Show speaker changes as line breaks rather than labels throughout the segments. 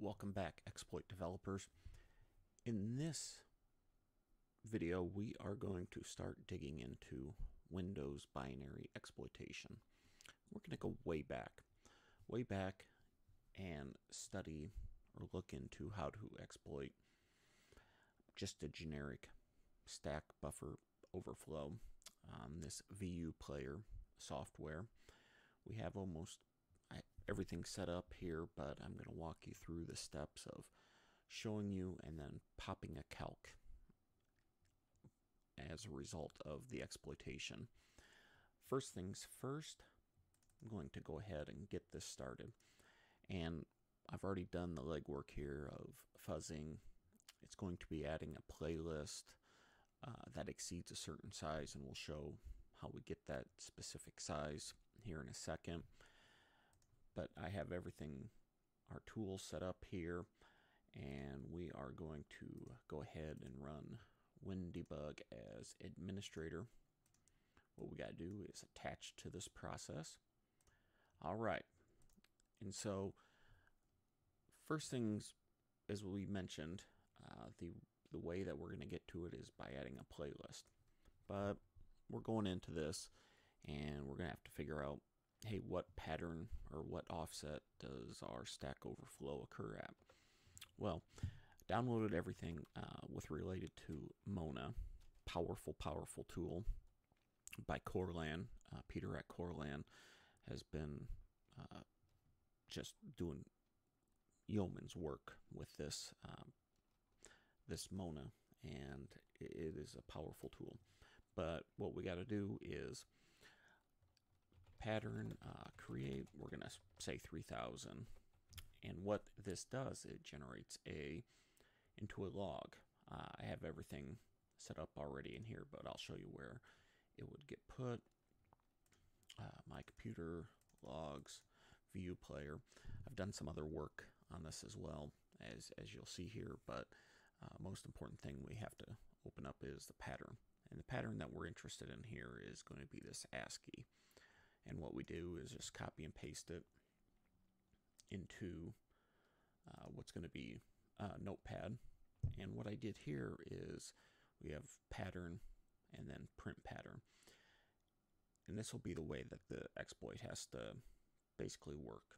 Welcome back, exploit developers. In this video, we are going to start digging into Windows binary exploitation. We're going to go way back and study or look into how to exploit just a generic stack buffer overflow on this VU player software. We have almost everything set up here, but I'm going to walk you through the steps of showing you and then popping a calc as a result of the exploitation. First things first, I'm going to go ahead and get this started. And I've already done the legwork here of fuzzing. It's going to be adding a playlist that exceeds a certain size, and we'll show how we get that specific size here in a second. But I have everything, our tools set up here, and we are going to go ahead and run WinDbg as administrator. What we got to do is attach to this process. All right, and so first things, as we mentioned, the way that we're going to get to it is by adding a playlist. But we're going into this, and we're going to have to figure out, hey, what pattern or what offset does our Stack Overflow occur at? Well, downloaded everything with related to Mona, powerful tool by Corlan. Peter at Corlan has been just doing yeoman's work with this this Mona, and it is a powerful tool. But what we got to do is pattern create, we're going to say 3000, and what this does, it generates into a log. I have everything set up already in here, but I'll show you where it would get put. My computer logs, view player. I've done some other work on this as well, as you'll see here, but most important thing we have to open up is the pattern, and the pattern that we're interested in here is going to be this ASCII. And what we do is just copy and paste it into what's going to be Notepad. And what I did here is we have pattern and then print pattern. And this will be the way that the exploit has to basically work.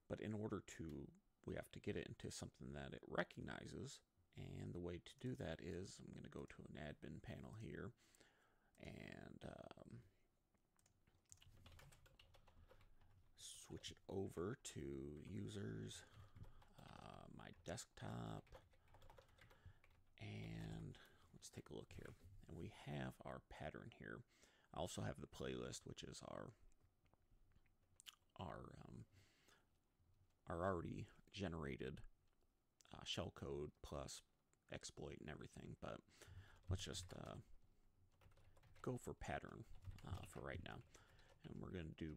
But in order to, we have to get it into something that it recognizes. And the way to do that is I'm going to go to an admin panel here, and switch it over to users, my desktop, and let's take a look here. And we have our pattern here. I also have the playlist, which is our already generated shellcode plus exploit and everything. But let's just go for pattern for right now. And we're going to do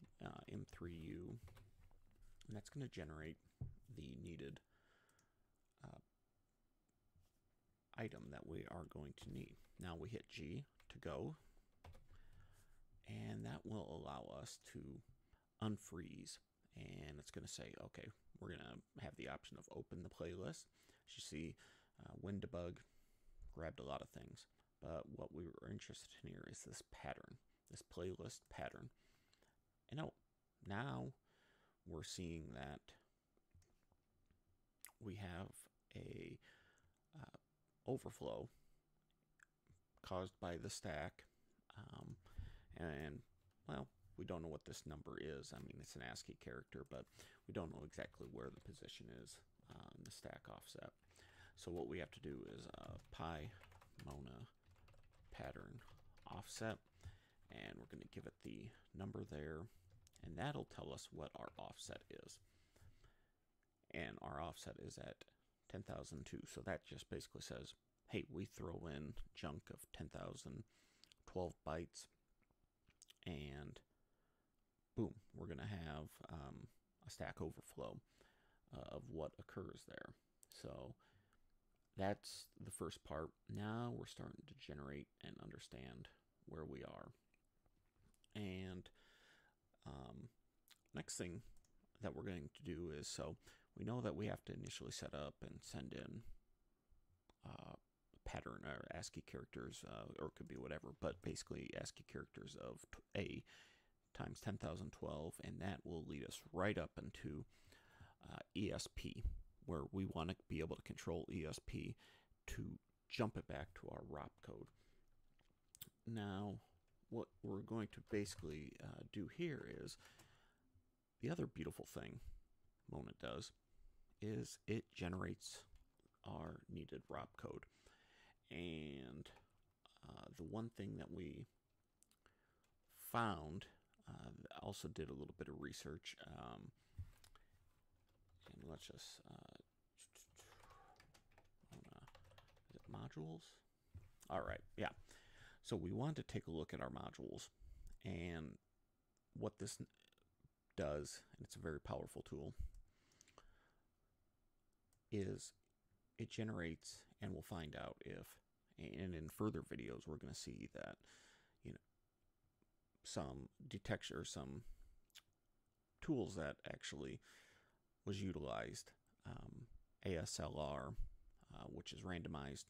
M3U, and that's going to generate the needed item that we are going to need. Now we hit G to go, and that will allow us to unfreeze. And it's going to say, okay, we're going to have the option of open the playlist. As you see, WinDbg grabbed a lot of things, but what we were interested in here is this pattern, this playlist pattern. And now we're seeing that we have a overflow caused by the stack, and well, we don't know what this number is. I mean, it's an ASCII character, but we don't know exactly where the position is in the stack offset. So what we have to do is pi mona pattern offset, and we're going to give it the number there, and that'll tell us what our offset is. And our offset is at 10,002. So that just basically says, hey, we throw in junk of 10,012 bytes, and boom, we're going to have a stack overflow of what occurs there. So that's the first part. Now we're starting to generate and understand where we are. And next thing that we're going to do is, so we know that we have to initially set up and send in pattern or ASCII characters, or it could be whatever, but basically ASCII characters of A times 10,012, and that will lead us right up into ESP, where we want to be able to control ESP to jump it back to our ROP code. Now, what we're going to basically do here is, the other beautiful thing Mona does is it generates our needed ROP code. And the one thing that we found, also did a little bit of research, and let's just, is it modules? All right, yeah. So we wanted to take a look at our modules and what this does, and it's a very powerful tool, is it generates, and we'll find out if, and in further videos we're going to see that, you know, some detection or some tools that actually was utilized, ASLR, which is randomized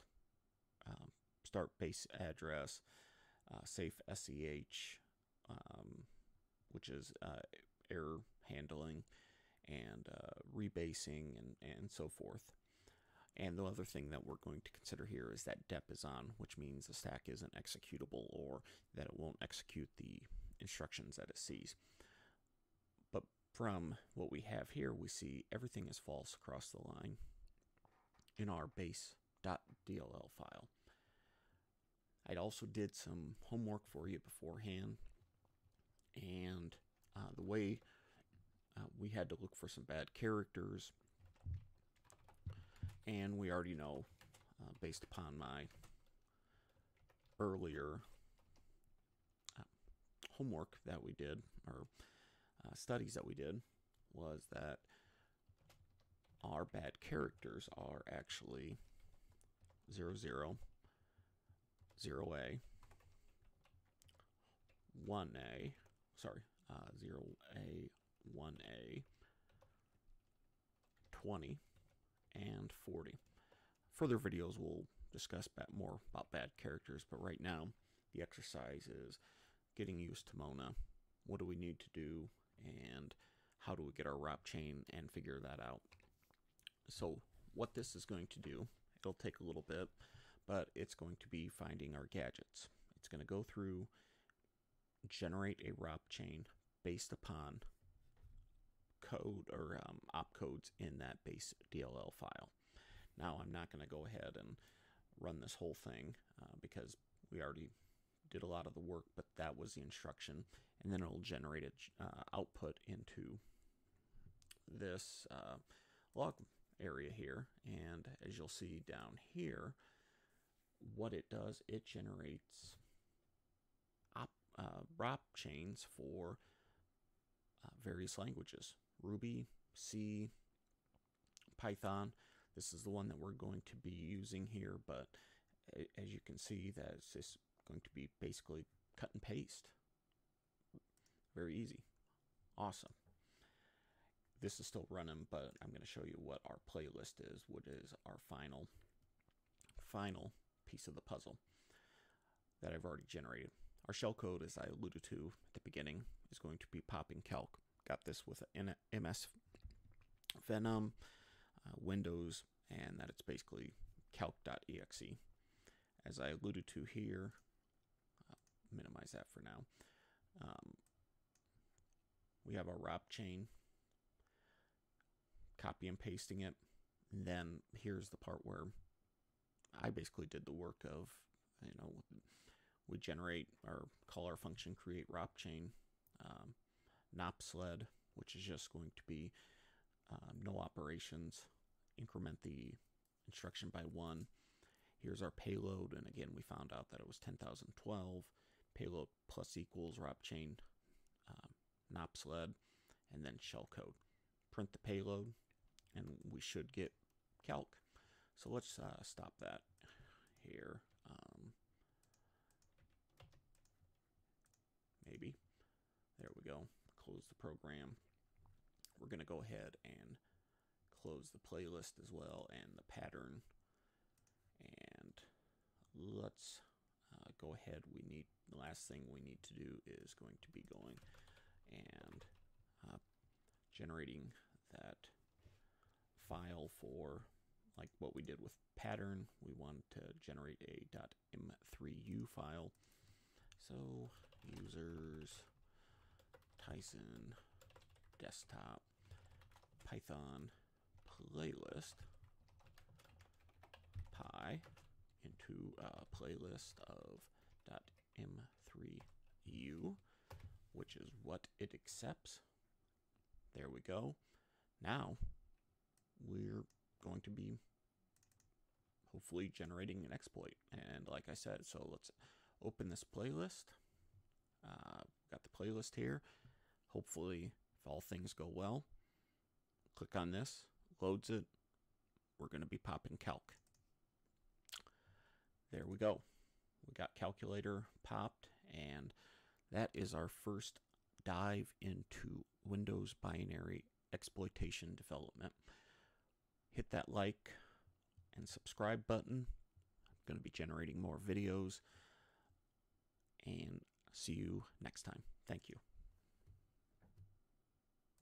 start base address, safe SEH, which is error handling, and rebasing, and so forth. And the other thing that we're going to consider here is that dep is on, which means the stack isn't executable, or that it won't execute the instructions that it sees. But from what we have here, we see everything is false across the line in our base.dll file. I also did some homework for you beforehand, and the way we had to look for some bad characters, and we already know, based upon my earlier homework that we did, or studies that we did, was that our bad characters are actually 00, 0A, 1A, sorry, 0A, 1A, 20, and 40. Further videos will discuss more about bad characters, but right now the exercise is getting used to Mona. What do we need to do, and how do we get our ROP chain and figure that out? So what this is going to do, it'll take a little bit, but it's going to be finding our gadgets. It's going to go through, generate a ROP chain based upon code or opcodes in that base DLL file. Now I'm not going to go ahead and run this whole thing because we already did a lot of the work, but that was the instruction, and then it'll generate an output into this log area here. And as you'll see down here, what it does, it generates ROP chains for various languages: Ruby, C, Python. This is the one that we're going to be using here, but as you can see, that it's just going to be basically cut and paste. Very easy. Awesome. This is still running, but I'm going to show you what our playlist is, what is our final piece of the puzzle that I've already generated. Our shellcode, as I alluded to at the beginning, is going to be popping calc. Got this with an MS Venom, Windows, and that it's basically calc.exe. As I alluded to here, minimize that for now. We have our ROP chain, copy and pasting it. And then here's the part where I basically did the work of, we generate or call our function create ROP chain, nop_sled, which is just going to be no operations, increment the instruction by 1. Here's our payload, and again we found out that it was 10,012. Payload plus equals ROP chain, nop_sled, and then shellcode. Print the payload, and we should get calc. So let's stop that here. Maybe. There we go. Close the program. We're going to go ahead and close the playlist as well and the pattern. And let's go ahead. The last thing we need to do is going to be going and generating that file for, like what we did with pattern. We want to generate a .m3u file. So users Tyson desktop Python playlist py into a playlist of .m3u, which is what it accepts. There we go. Now we're going to be hopefully generating an exploit. And like I said, so let's open this playlist. Got the playlist here. Hopefully, if all things go well, click on this, loads it. We're going to be popping calc. There we go. We got calculator popped, and that is our first dive into Windows binary exploitation development. Hit that like and subscribe button. I'm going to be generating more videos, and see you next time. Thank you.